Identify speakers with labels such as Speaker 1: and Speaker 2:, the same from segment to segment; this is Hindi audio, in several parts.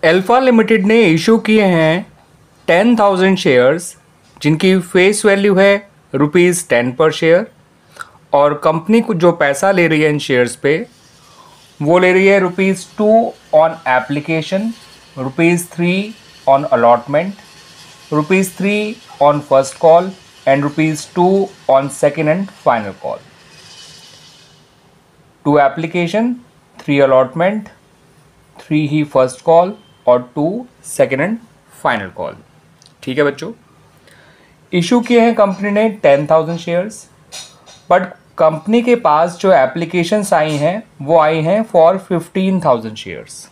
Speaker 1: अल्फा लिमिटेड ने इशू किए हैं 10,000 शेयर्स जिनकी फेस वैल्यू है ₹10 पर शेयर, और कंपनी को जो पैसा ले रही है इन शेयर्स पे वो ले रही है ₹2 on application, ₹3 on allotment, ₹3 on first call and ₹2 on second and final call. 2 application, 3 allotment, 3 he first call और 2 सेकेंड एंड फाइनल कॉल। ठीक है बच्चों, इशू किए हैं कंपनी ने 10,000 शेयर्स, बट कंपनी के पास जो एप्लीकेशंस आई हैं वो आई हैं फॉर 15,000 शेयर्स।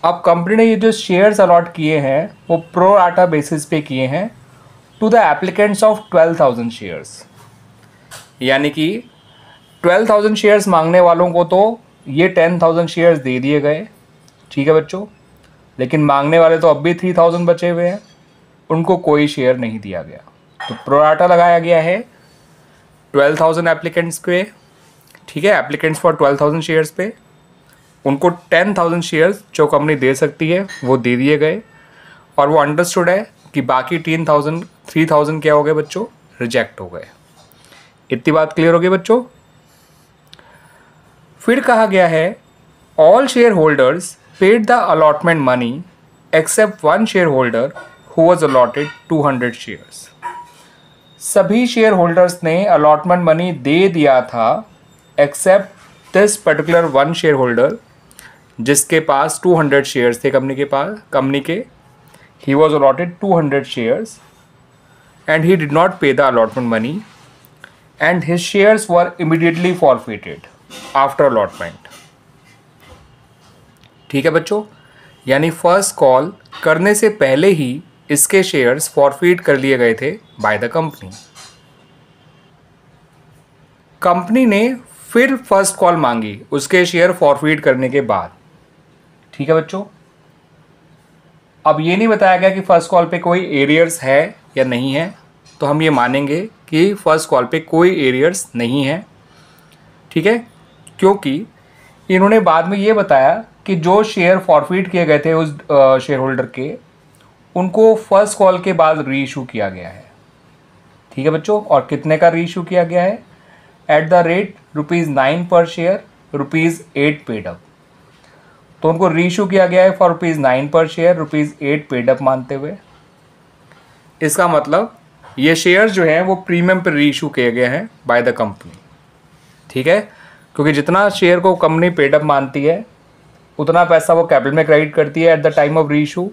Speaker 1: अब कंपनी ने ये जो शेयर्स अलॉट किए हैं वो प्रो राटा बेसिस पे किए हैं to the applicants of 12,000 shares, यानी कि 12,000 शेयर्स मांगने वालों को तो ये 10,000 शेयर्स दे दिए गए। ठीक है बच्चों, लेकिन मांगने वाले तो अब भी 3,000 बचे हुए हैं, उनको कोई शेयर नहीं दिया गया। तो प्रोराटा लगाया गया है 12,000 एप्लीकेंट्स पे। ठीक है, एप्लीकेंट्स फॉर 12,000 शेयर्स पे उनको 10,000 शेयर्स जो कंपनी दे सकती है वो दे दिए गए, और वो अंडरस्टूड है कि बाकी 3,000 क्या हो गए बच्चों, रिजेक्ट हो गए। इतनी बात क्लियर हो गई बच्चों। फिर कहा गया है all shareholders paid the allotment money except one shareholder who was allotted 200 shares. सभी शेयर होल्डर्स ने अलॉटमेंट मनी दे दिया था except this particular one shareholder जिसके पास 200 शेयर्स थे कंपनी के। He was allotted 200 shares and he did not pay the allotment money and his shares were immediately forfeited after allotment. ठीक है बच्चों, यानी फर्स्ट कॉल करने से पहले ही इसके शेयर्स फॉरफिट कर लिए गए थे बाय द कंपनी। कंपनी ने फिर फर्स्ट कॉल मांगी उसके शेयर फॉरफिट करने के बाद। ठीक है बच्चों, अब ये नहीं बताया गया कि फर्स्ट कॉल पे कोई एरियर्स है या नहीं है, तो हम ये मानेंगे कि फर्स्ट कॉल पे कोई एरियर्स नहीं है। ठीक है, क्योंकि इन्होंने बाद में ये बताया कि जो शेयर फॉरफिट किए गए थे उस शेयर होल्डर के, उनको फर्स्ट कॉल के बाद री इशू किया गया है। ठीक है बच्चों, और कितने का री इशू किया गया है, एट द रेट ₹9 पर शेयर, ₹8 पेड अप। तो उनको री इशू किया गया है फॉर ₹9 पर शेयर, ₹8 पेड अप मानते हुए। इसका मतलब ये शेयर जो हैं वो प्रीमियम पर री इशू किए गए हैं बाय द कंपनी। ठीक है, क्योंकि जितना शेयर को कंपनी पेड अप मानती है उतना पैसा वो कैपिटल में क्रेडिट करती है एट द टाइम ऑफ री इशू,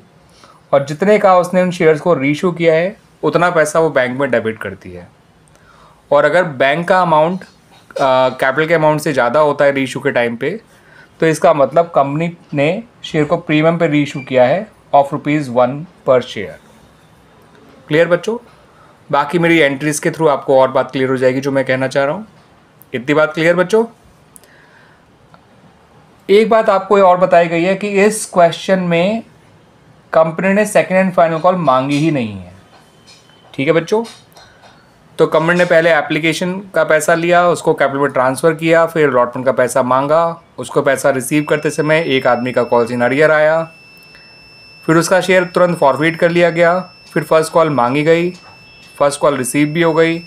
Speaker 1: और जितने का उसने उन शेयर्स को री इशू किया है उतना पैसा वो बैंक में डेबिट करती है। और अगर बैंक का अमाउंट कैपिटल के अमाउंट से ज़्यादा होता है री इशू के टाइम पे, तो इसका मतलब कंपनी ने शेयर को प्रीमियम पे री इशू किया है ऑफ ₹1 पर शेयर। क्लियर बच्चों, बाकी मेरी एंट्रीज़ के थ्रू आपको और बात क्लियर हो जाएगी जो मैं कहना चाह रहा हूँ। इतनी बात क्लियर बच्चों। एक बात आपको और बताई गई है कि इस क्वेश्चन में कंपनी ने सेकेंड एंड फाइनल कॉल मांगी ही नहीं है। ठीक है बच्चों, तो कंपनी ने पहले एप्लीकेशन का पैसा लिया, उसको कैपिटल में ट्रांसफ़र किया, फिर अलॉटमेंट का पैसा मांगा, उसको पैसा रिसीव करते समय एक आदमी का कॉल इन अरियर आया, फिर उसका शेयर तुरंत फॉरफिट कर लिया गया, फिर फर्स्ट कॉल मांगी गई, फर्स्ट कॉल रिसीव भी हो गई,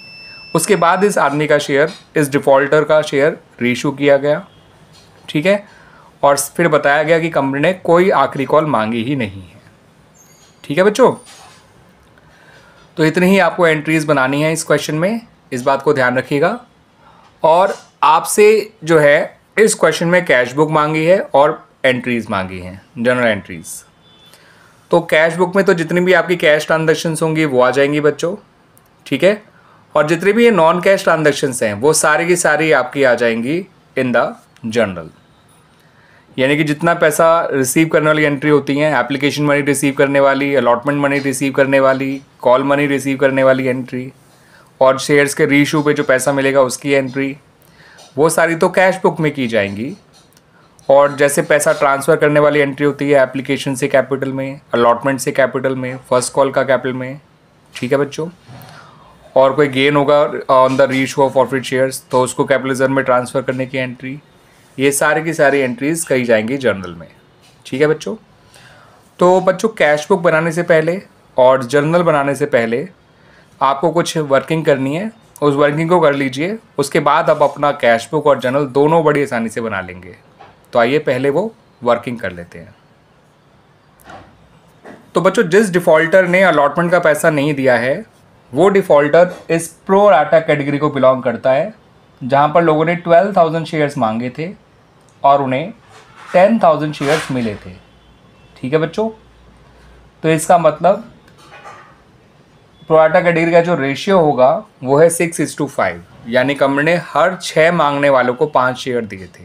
Speaker 1: उसके बाद इस आदमी का शेयर, इस डिफ़ॉल्टर का शेयर रीइशू किया गया। ठीक है, और फिर बताया गया कि कंपनी ने कोई आखिरी कॉल मांगी ही नहीं है। ठीक है बच्चों, तो इतनी ही आपको एंट्रीज़ बनानी है इस क्वेश्चन में, इस बात को ध्यान रखिएगा। और आपसे जो है इस क्वेश्चन में कैश बुक मांगी है और एंट्रीज़ मांगी हैं, जनरल एंट्रीज़। तो कैश बुक में तो जितनी भी आपकी कैश ट्रांजैक्शंस होंगी वो आ जाएंगी बच्चों। ठीक है, और जितनी भी ये नॉन कैश ट्रांजैक्शंस हैं वो सारी की सारी आपकी आ जाएंगी इन द जर्नल। यानी कि जितना पैसा रिसीव करने वाली एंट्री होती हैं, एप्लीकेशन मनी रिसीव करने वाली, अलॉटमेंट मनी रिसीव करने वाली, कॉल मनी रिसीव करने वाली एंट्री, और शेयर्स के रीइशू पे जो पैसा मिलेगा उसकी एंट्री, वो सारी तो कैश बुक में की जाएंगी। और जैसे पैसा ट्रांसफ़र करने वाली एंट्री होती है एप्लीकेशन से कैपिटल में, अलॉटमेंट से कैपिटल में, फर्स्ट कॉल का कैपिटल में। ठीक है बच्चों, और कोई गेन होगा on the reissue of forfeit shares तो उसको कैपिटल रिजर्व में ट्रांसफ़र करने की एंट्री, ये सारी की सारी एंट्रीज़ कही जाएंगी जर्नल में। ठीक है बच्चों। तो बच्चों कैश बुक बनाने से पहले और जर्नल बनाने से पहले आपको कुछ वर्किंग करनी है, उस वर्किंग को कर लीजिए। उसके बाद आप अपना कैश बुक और जर्नल दोनों बड़ी आसानी से बना लेंगे। तो आइए पहले वो वर्किंग कर लेते हैं। तो बच्चों जिस डिफ़ॉल्टर ने अलॉटमेंट का पैसा नहीं दिया है वो डिफ़ॉल्टर इस प्रो राटा कैटेगरी को बिलोंग करता है, जहाँ पर लोगों ने 12,000 शेयर्स मांगे थे और उन्हें 10,000 शेयर्स मिले थे। ठीक है बच्चों। तो इसका मतलब प्रो राटा कैटेगरी का जो रेशियो होगा वो है 6:5, यानी कंपनी ने हर 6 मांगने वालों को 5 शेयर दिए थे,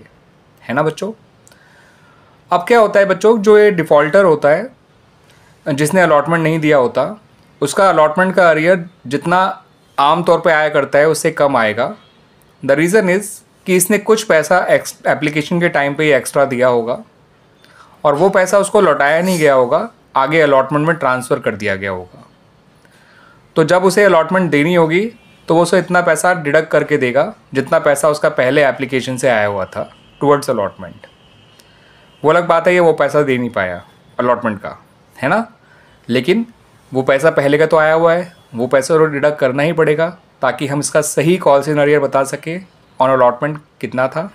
Speaker 1: है ना बच्चों। अब क्या होता है बच्चों, जो ये डिफ़ॉल्टर होता है जिसने अलॉटमेंट नहीं दिया होता, उसका अलॉटमेंट का अरियर जितना आम तौर पे आया करता है उससे कम आएगा। द रीज़न इज़ कि इसने कुछ पैसा एप्लीकेशन के टाइम पे ही एक्स्ट्रा दिया होगा और वो पैसा उसको लौटाया नहीं गया होगा, आगे अलॉटमेंट में ट्रांसफ़र कर दिया गया होगा। तो जब उसे अलॉटमेंट देनी होगी तो वो उसे इतना पैसा डिडक्ट करके देगा जितना पैसा उसका पहले एप्लीकेशन से आया हुआ था टुवर्ड्स अलॉटमेंट। वो अलग बात है ये वो पैसा दे नहीं पाया अलॉटमेंट का, है ना, लेकिन वो पैसा पहले का तो आया हुआ है, वो पैसा तो डिडक्ट करना ही पड़ेगा ताकि हम इसका सही कॉल सिनेरियो बता सकें ऑन अलॉटमेंट कितना था,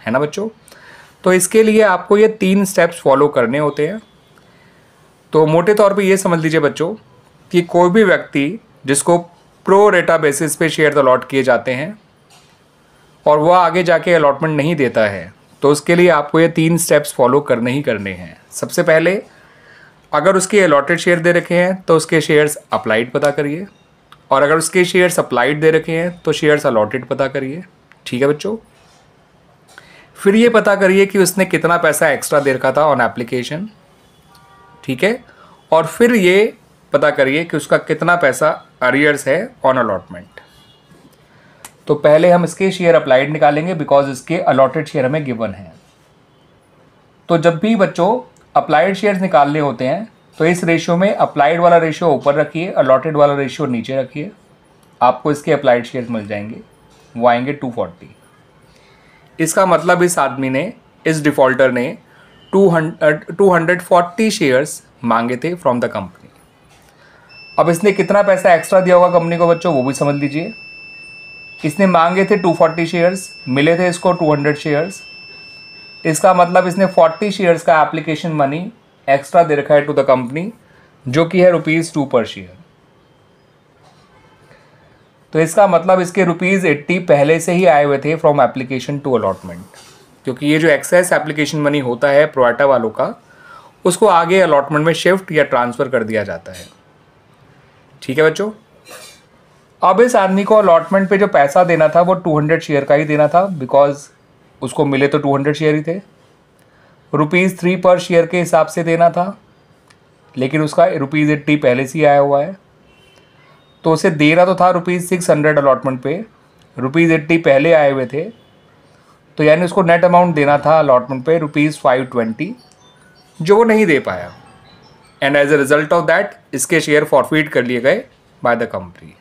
Speaker 1: है ना बच्चों। तो इसके लिए आपको ये 3 स्टेप्स फॉलो करने होते हैं। तो मोटे तौर पे ये समझ लीजिए बच्चों कि कोई भी व्यक्ति जिसको प्रो रेटा बेसिस पे शेयर अलॉट किए जाते हैं और वह आगे जाके अलॉटमेंट नहीं देता है, तो उसके लिए आपको ये 3 स्टेप्स फॉलो करने ही करने हैं। सबसे पहले अगर उसके अलॉटेड शेयर दे रखे हैं तो उसके शेयर्स अप्लाइड पता करिए, और अगर उसके शेयर्स अप्लाइड दे रखे हैं तो शेयर्स अलॉटेड पता करिए। ठीक है बच्चों। फिर ये पता करिए कि उसने कितना पैसा एक्स्ट्रा दे रखा था ऑन एप्लीकेशन, ठीक है, और फिर ये पता करिए कि उसका कितना पैसा अरियर्स है ऑन अलॉटमेंट। तो पहले हम इसके शेयर अप्लाइड निकालेंगे बिकॉज इसके अलॉटेड शेयर हमें गिवन है। तो जब भी बच्चों अप्लाइड शेयर्स निकालने होते हैं तो इस रेशियो में अप्लाइड वाला रेशियो ऊपर रखिए, अलॉटेड वाला रेशियो नीचे रखिए, आपको इसके अप्लाइड शेयर्स मिल जाएंगे, वो आएंगे 240। इसका मतलब इस आदमी ने, इस डिफ़ॉल्टर ने 240 शेयर्स मांगे थे फ्रॉम द कंपनी। अब इसने कितना पैसा एक्स्ट्रा दिया होगा कंपनी को बच्चों वो भी समझ लीजिए। इसने मांगे थे 240 शेयर्स, मिले थे इसको 200 शेयर्स। इसका मतलब इसने 40 शेयर्स का एप्लीकेशन मनी एक्स्ट्रा दे रखा है टू द कंपनी, जो कि है ₹2 पर शेयर। तो इसका मतलब इसके ₹80 पहले से ही आए हुए थे फ्रॉम एप्लीकेशन टू अलॉटमेंट, क्योंकि ये जो एक्सेस एप्लीकेशन मनी होता है प्रो राटा वालों का, उसको आगे अलॉटमेंट में शिफ्ट या ट्रांसफ़र कर दिया जाता है। ठीक है बच्चों। अब इस आदमी को अलॉटमेंट पे जो पैसा देना था वो 200 शेयर का ही देना था, बिकॉज उसको मिले तो 200 शेयर ही थे। ₹3 पर शेयर के हिसाब से देना था, लेकिन उसका ₹80 पहले से ही आया हुआ है, तो उसे देना तो था ₹600 अलॉटमेंट पे, ₹80 पहले आए हुए थे, तो यानी उसको नेट अमाउंट देना था अलॉटमेंट पे ₹520, जो वो नहीं दे पाया। And as a result of that इसके शेयर फॉरफिट कर लिए गए बाय द कंपनी।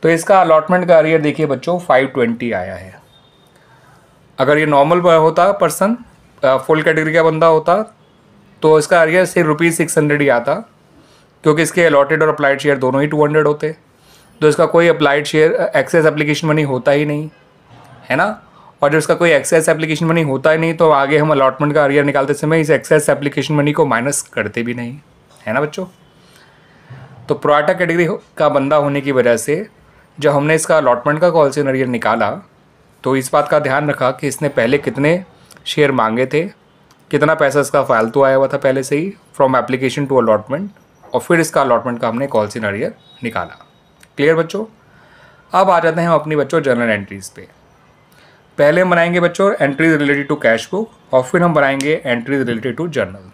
Speaker 1: तो इसका अलॉटमेंट का अरियर देखिए बच्चों 520 आया है। अगर ये नॉर्मल होता पर्सन, फुल कैटेगरी का बंदा होता, तो इसका अरियर सिर्फ ₹600 ही आता, क्योंकि इसके अलॉटेड और अप्लाइड शेयर दोनों ही 200 होते, तो इसका कोई applied share excess application money होता ही नहीं, है ना। और जब इसका कोई एक्सेस एप्लीकेशन मनी होता ही नहीं तो आगे हम अलॉटमेंट का अरियर निकालते समय इस एक्सेस एप्लीकेशन मनी को माइनस करते भी नहीं, है ना बच्चों। तो प्रो राटा कैटेगरी का बंदा होने की वजह से जब हमने इसका अलॉटमेंट का कॉल सिनेरियो निकाला तो इस बात का ध्यान रखा कि इसने पहले कितने शेयर मांगे थे, कितना पैसा इसका फालतू आया हुआ था पहले से ही फ्रॉम एप्लीकेशन टू अलॉटमेंट, और फिर इसका अलॉटमेंट का हमने कॉल सिनेरियो निकाला। क्लियर बच्चों। अब आ जाते हैं हम अपनी बच्चों जर्नल एंट्रीज़ पे। पहले हम बनाएंगे बच्चों entries related to cash book, और फिर हम बनाएंगे एंट्रीज रिलेटेड टू जर्नल।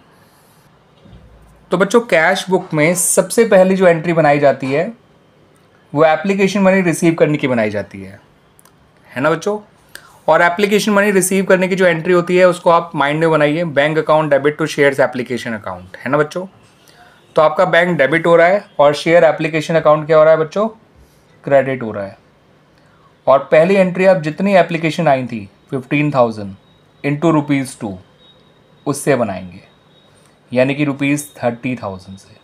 Speaker 1: तो बच्चों कैश बुक में सबसे पहली जो एंट्री बनाई जाती है वो एप्लीकेशन मनी रिसीव करने की बनाई जाती है ना बच्चों। और एप्लीकेशन मनी रिसीव करने की जो एंट्री होती है उसको आप माइंड में बनाइए, bank account debit to shares application account, है ना बच्चों। तो आपका बैंक डेबिट हो रहा है और शेयर एप्लीकेशन अकाउंट क्या हो रहा है बच्चों, क्रेडिट हो रहा है। और पहली एंट्री आप जितनी एप्लीकेशन आई थी 15,000 इंटू ₹2, उससे बनाएंगे, यानी कि ₹30,000 से।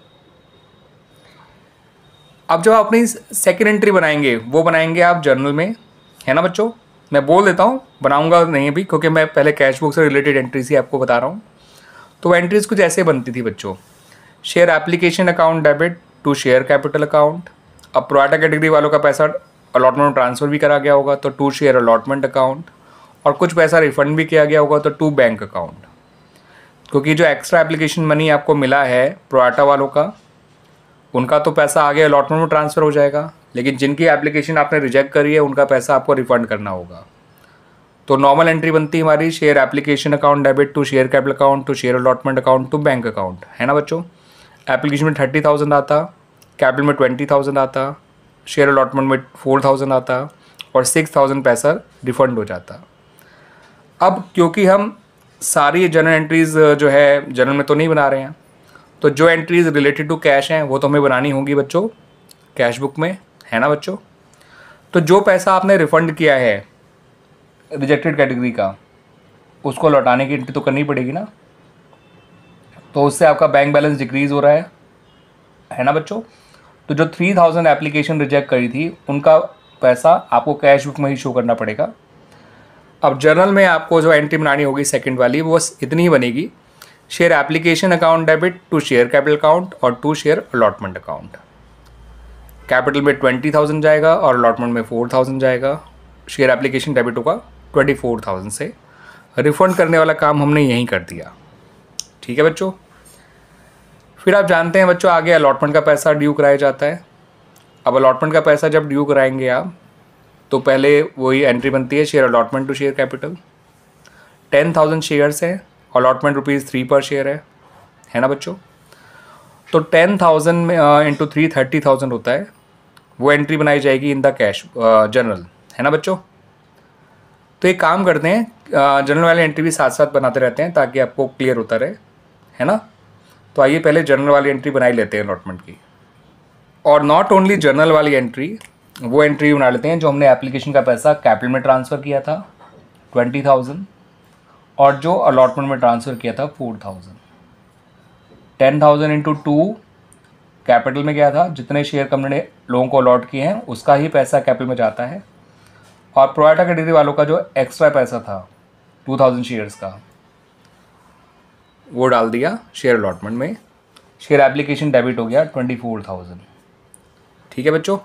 Speaker 1: अब जब आप अपनी सेकेंड एंट्री बनाएंगे वो बनाएंगे आप जर्नल में, है ना बच्चों। मैं बोल देता हूँ, बनाऊंगा नहीं अभी, क्योंकि मैं पहले कैश बुक से रिलेटेड एंट्रीज ही आपको बता रहा हूँ। तो एंट्रीज कुछ ऐसे बनती थी बच्चों। Share application account debit to share capital account. अब प्रोराटा कैटेगरी वालों का पैसा अलॉटमेंट में ट्रांसफ़र भी करा गया होगा तो टू शेयर अलॉटमेंट अकाउंट, और कुछ पैसा रिफंड भी किया गया होगा तो टू बैंक अकाउंट। क्योंकि जो एक्स्ट्रा एप्लीकेशन मनी आपको मिला है प्रोराटा वालों का, उनका तो पैसा आगे अलॉटमेंट में ट्रांसफ़र हो जाएगा, लेकिन जिनकी एप्लीकेशन आपने रिजेक्ट करी है उनका पैसा आपको रिफंड करना होगा। तो नॉर्मल एंट्री बनती है हमारी share application account debit to share capital account to share allotment account to bank account, है ना बच्चों। एप्लीकेशन में 30,000 आता, कैपिटल में 20,000 आता, शेयर अलॉटमेंट में 4,000 आता और 6,000 पैसा रिफंड हो जाता। अब क्योंकि हम सारी जनरल एंट्रीज़ जो है जनरल में तो नहीं बना रहे हैं, तो जो एंट्रीज़ रिलेटेड टू कैश हैं वो तो हमें बनानी होंगी बच्चों कैश बुक में, है ना बच्चों। तो जो पैसा आपने रिफ़ंड किया है रिजेक्टेड कैटेगरी का, उसको लौटाने की एंट्री तो करनी पड़ेगी ना। तो उससे आपका बैंक बैलेंस डिक्रीज़ हो रहा है ना बच्चों। तो जो 3,000 एप्लीकेशन रिजेक्ट करी थी उनका पैसा आपको कैश बुक में ही शो करना पड़ेगा। अब जर्नल में आपको जो एंट्री बनानी होगी सेकंड वाली, वो बस इतनी ही बनेगी, share application account debit to share capital account और to share allotment account. Capital में 20,000 जाएगा और अलॉटमेंट में 4,000 जाएगा। शेयर एप्लीकेशन डेबिट होगा 24,000 से। रिफंड करने वाला काम हमने यहीं कर दिया, ठीक है बच्चों। फिर आप जानते हैं बच्चों आगे अलॉटमेंट का पैसा ड्यू कराया जाता है। अब अलॉटमेंट का पैसा जब ड्यू कराएंगे आप, तो पहले वही एंट्री बनती है share allotment to share capital. 10,000 shares है, अलॉटमेंट ₹3 पर शेयर है ना बच्चों। तो 10,000 में इंटू 3 30,000 होता है, वो एंट्री बनाई जाएगी इन द कैश जनरल, है ना बच्चों। तो एक काम करते हैं, जनरल वाली एंट्री भी साथ साथ बनाते रहते हैं ताकि आपको क्लियर होता रहे, है ना। तो आइए पहले जनरल वाली एंट्री बनाई लेते हैं अलॉटमेंट की। और नॉट ओनली जनरल वाली एंट्री, वो एंट्री बना लेते हैं जो हमने एप्लीकेशन का पैसा कैपिटल में ट्रांसफ़र किया था 20,000 और जो अलॉटमेंट में ट्रांसफ़र किया था 4,000। 10,000 इंटू 2 कैपिटल में गया था, जितने शेयर कंपनी ने लोगों को अलॉट किए हैं उसका ही पैसा कैपिटल में जाता है। और प्रोराटा कैटेगरी वालों का जो एक्स्ट्रा पैसा था 2,000 शेयर्स का, वो डाल दिया शेयर अलॉटमेंट में। शेयर एप्लीकेशन डेबिट हो गया 24,000, ठीक है बच्चों।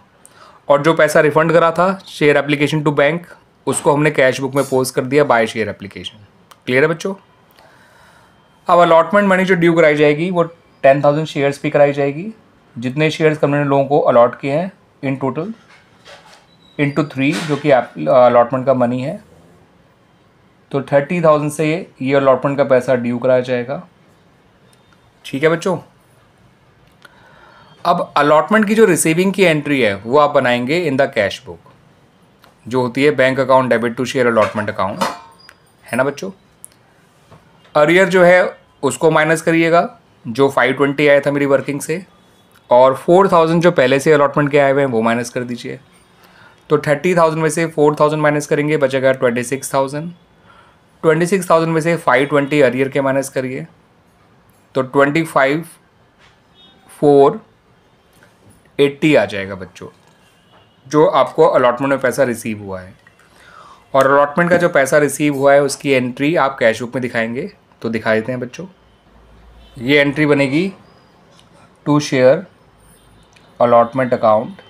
Speaker 1: और जो पैसा रिफंड करा था शेयर एप्लीकेशन टू बैंक, उसको हमने कैश बुक में पोस्ट कर दिया बाय शेयर एप्लीकेशन। क्लियर है बच्चों। अब अलॉटमेंट मनी जो ड्यू कराई जाएगी वो 10,000 शेयर्स पे कराई जाएगी, जितने शेयर्स कंपनी ने लोगों को अलॉट किए हैं इन टोटल, इंटू 3 जो कि अलॉटमेंट का मनी है। तो 30,000 से ये अलॉटमेंट का पैसा ड्यू कराया जाएगा, ठीक है बच्चों। अब अलॉटमेंट की जो रिसीविंग की एंट्री है वो आप बनाएंगे इन द कैश बुक, जो होती है bank account debit to share allotment account, है ना बच्चों। अरियर जो है उसको माइनस करिएगा, जो 520 आया था मेरी वर्किंग से, और 4,000 जो पहले से अलॉटमेंट के आए हुए हैं वो माइनस कर दीजिए। तो 30,000 में से 4,000 माइनस करेंगे, बचेगा 26,000। 26,000 में से 520 अरियर के माइनस करिए, तो 25,480 आ जाएगा बच्चों, जो आपको अलॉटमेंट में पैसा रिसीव हुआ है। और अलॉटमेंट का जो पैसा रिसीव हुआ है उसकी एंट्री आप कैश बुक में दिखाएंगे, तो दिखा देते हैं बच्चों। ये एंट्री बनेगी टू शेयर अलॉटमेंट अकाउंट।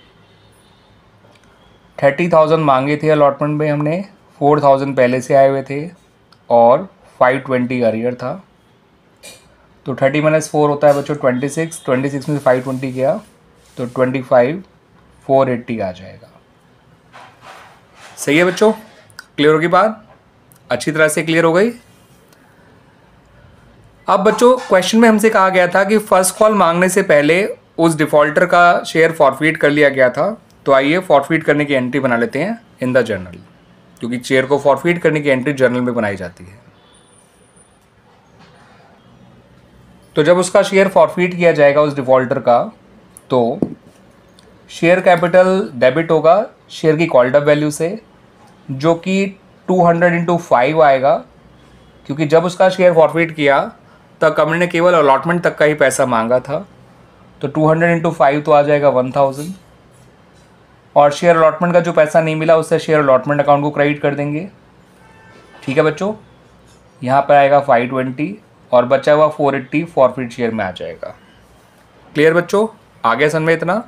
Speaker 1: 30,000 मांगे थे अलॉटमेंट में हमने, 4,000 पहले से आए हुए थे और 520 अरियर था। तो 30 - 4 होता है बच्चों 26, 26 में से 520 गया तो 25,480 आ जाएगा। सही है बच्चों, क्लियर होगी बात, अच्छी तरह से क्लियर हो गई। अब बच्चों क्वेश्चन में हमसे कहा गया था कि फर्स्ट कॉल मांगने से पहले उस डिफॉल्टर का शेयर फॉरफिट कर लिया गया था। तो आइए फॉरफिट करने की एंट्री बना लेते हैं इन द जर्नल, क्योंकि शेयर को फॉरफिट करने की एंट्री जर्नल में बनाई जाती है। तो जब उसका शेयर फॉरफिट किया जाएगा उस डिफॉल्टर का, तो शेयर कैपिटल डेबिट होगा शेयर की कॉल्ड अप वैल्यू से, जो कि 200 × 5 आएगा, क्योंकि जब उसका शेयर फॉरफिट किया तब कंपनी ने केवल अलॉटमेंट तक का ही पैसा मांगा था। तो 200 इंटू 5 तो आ जाएगा 1000, और शेयर अलॉटमेंट का जो पैसा नहीं मिला उससे शेयर अलॉटमेंट अकाउंट को क्रेडिट कर देंगे। ठीक है बच्चों, यहाँ पर आएगा 520 और बचा हुआ 480 फॉरफिट शेयर में आ जाएगा। क्लियर बच्चों, आगे समझ में इतना।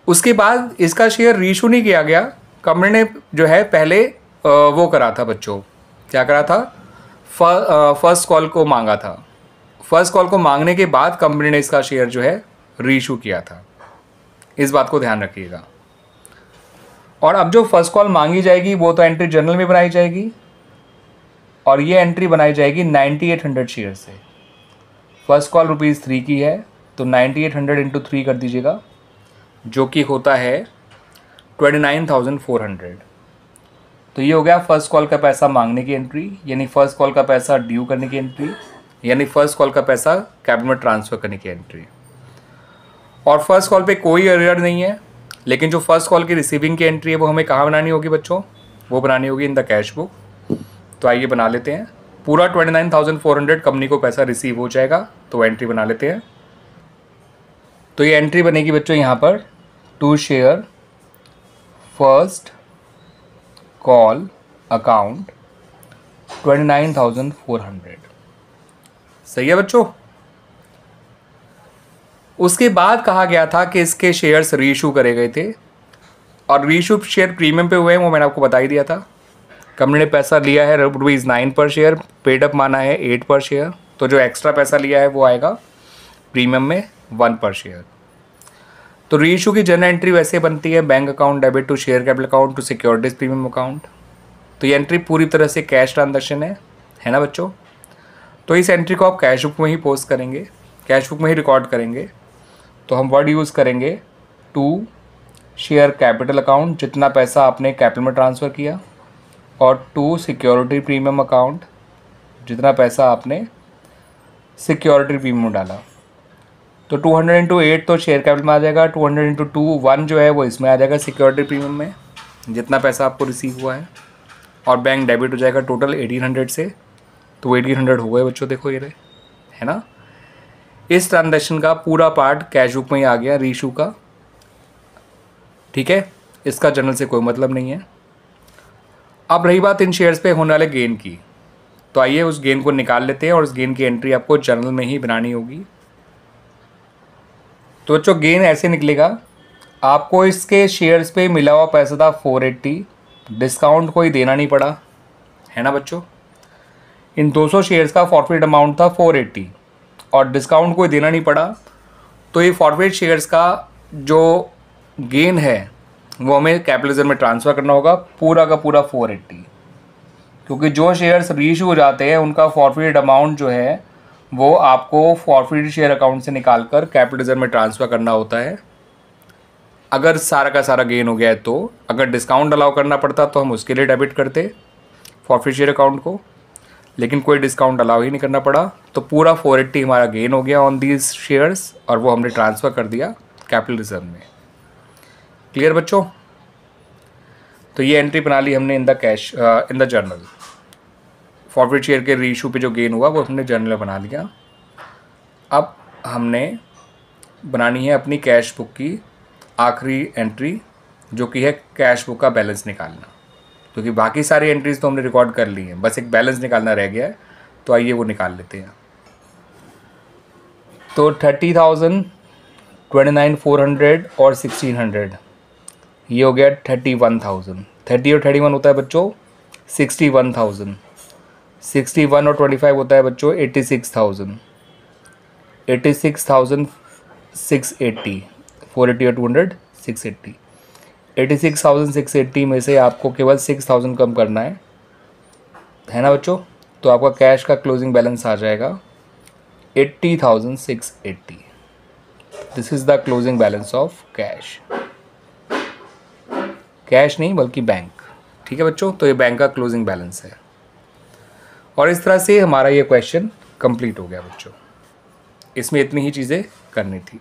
Speaker 1: उसके बाद इसका शेयर रीइशू नहीं किया गया, कंपनी ने जो है पहले वो करा था बच्चों, क्या करा था, फर्स्ट कॉल को मांगा था। फर्स्ट कॉल को मांगने के बाद कंपनी ने इसका शेयर जो है रीइशू किया था। इस बात को ध्यान रखिएगा। और अब जो फर्स्ट कॉल मांगी जाएगी वो तो एंट्री जनरल में बनाई जाएगी, और ये एंट्री बनाई जाएगी 9800 शेयर से। फर्स्ट कॉल ₹3 की है, तो 9800 इंटू 3 कर दीजिएगा, जो कि होता है 29400। तो ये हो गया फर्स्ट कॉल का पैसा मांगने की एंट्री, यानी फर्स्ट कॉल का पैसा ड्यू करने की एंट्री, यानी फर्स्ट कॉल का पैसा कैपिटल में ट्रांसफ़र करने की एंट्री। और फर्स्ट कॉल पे कोई एरर नहीं है, लेकिन जो फर्स्ट कॉल की रिसीविंग की एंट्री है वो हमें कहाँ बनानी होगी बच्चों, वो बनानी होगी इन द कैश बुक। तो आइए बना लेते हैं। पूरा 29400 कंपनी को पैसा रिसीव हो जाएगा, तो एंट्री बना लेते हैं। तो ये एंट्री बनेगी बच्चों यहाँ पर, to share first call account 29400। सही है बच्चों। उसके बाद कहा गया था कि इसके शेयर्स रीइशू करे गए थे, और रीइशू शेयर प्रीमियम पे हुए हैं, वो मैंने आपको बता ही दिया था। कंपनी ने पैसा लिया है ₹9 पर शेयर, पेड अप माना है 8 पर शेयर, तो जो एक्स्ट्रा पैसा लिया है वो आएगा प्रीमियम में 1 पर शेयर। तो रीइशू की जनरल एंट्री वैसे बनती है, bank account debit to share capital account to securities premium account. तो ये एंट्री पूरी तरह से कैश ट्रांजैक्शन है ना बच्चों। तो इस एंट्री को आप कैश बुक में ही पोस्ट करेंगे, कैश बुक में ही रिकॉर्ड करेंगे। तो हम वर्ड यूज़ करेंगे टू शेयर कैपिटल अकाउंट, जितना पैसा आपने कैपिटल में ट्रांसफ़र किया, और टू सिक्योरिटी प्रीमियम अकाउंट, जितना पैसा आपने सिक्योरिटी प्रीमियम में डाला। तो 200 इंटू 8 तो शेयर कैपिटल में आ जाएगा, 200 इंटू 2 1 जो है वो इसमें आ जाएगा सिक्योरिटी प्रीमियम में, जितना पैसा आपको रिसीव हुआ है। और बैंक डेबिट हो जाएगा टोटल 1800 से, तो 1800 हो गए बच्चों, देखो ये रहे, है ना। इस ट्रांजैक्शन का पूरा पार्ट कैश बुक में ही आ गया रीइशू का। ठीक है, इसका जनरल से कोई मतलब नहीं है। अब रही बात इन शेयर्स पे होने वाले गेन की, तो आइए उस गेन को निकाल लेते हैं, और उस गेन की एंट्री आपको जनरल में ही बनानी होगी। तो बच्चों गेन ऐसे निकलेगा, आपको इसके शेयर्स पे मिला हुआ पैसा था 480, डिस्काउंट कोई देना नहीं पड़ा, है ना बच्चों। इन 200 शेयर्स का फॉरफिट अमाउंट था 480 और डिस्काउंट कोई देना नहीं पड़ा। तो ये फॉरफिट शेयर्स का जो गेन है वो हमें कैपिटलिज्म में ट्रांसफ़र करना होगा, पूरा का पूरा 480, क्योंकि जो शेयर्स रीइशू हो जाते हैं उनका फॉरफिट अमाउंट जो है वो आपको फॉरफिट शेयर अकाउंट से निकाल कर कैपिटलिज्म में ट्रांसफ़र करना होता है। अगर सारा का सारा गेन हो गया है, तो अगर डिस्काउंट अलाउ करना पड़ता तो हम उसके लिए डेबिट करते फॉरफिट शेयर अकाउंट को, लेकिन कोई डिस्काउंट अलाउ ही नहीं करना पड़ा। तो पूरा 480 हमारा गेन हो गया ऑन दीज शेयर्स, और वो हमने ट्रांसफ़र कर दिया कैपिटल रिजर्व में। क्लियर बच्चों। तो ये एंट्री बना ली हमने in the cash in the journal. Forfeit share के रीइशू पे जो गेन हुआ वो हमने जर्नल में बना लिया। अब हमने बनानी है अपनी कैश बुक की आखिरी एंट्री, जो कि है कैश बुक का बैलेंस निकालना, क्योंकि बाकी सारी एंट्रीज तो हमने रिकॉर्ड कर ली हैं, बस एक बैलेंस निकालना रह गया है। तो आइए वो निकाल लेते हैं। तो 30,000, 29,400 और 1,600, ये हो गया 31,000। 30 और 31 होता है बच्चों 61,000। 61 और 25 होता है बच्चों 86,000। 86,680, 480 और 200 680। 86,680 में से आपको केवल 6,000 कम करना है ना बच्चों। तो आपका कैश का क्लोजिंग बैलेंस आ जाएगा 80,680। This is the closing balance of cash. Cash नहीं बल्कि बैंक। ठीक है बच्चों, तो ये बैंक का क्लोजिंग बैलेंस है। और इस तरह से हमारा ये क्वेश्चन कंप्लीट हो गया बच्चों। इसमें इतनी ही चीज़ें करनी थी।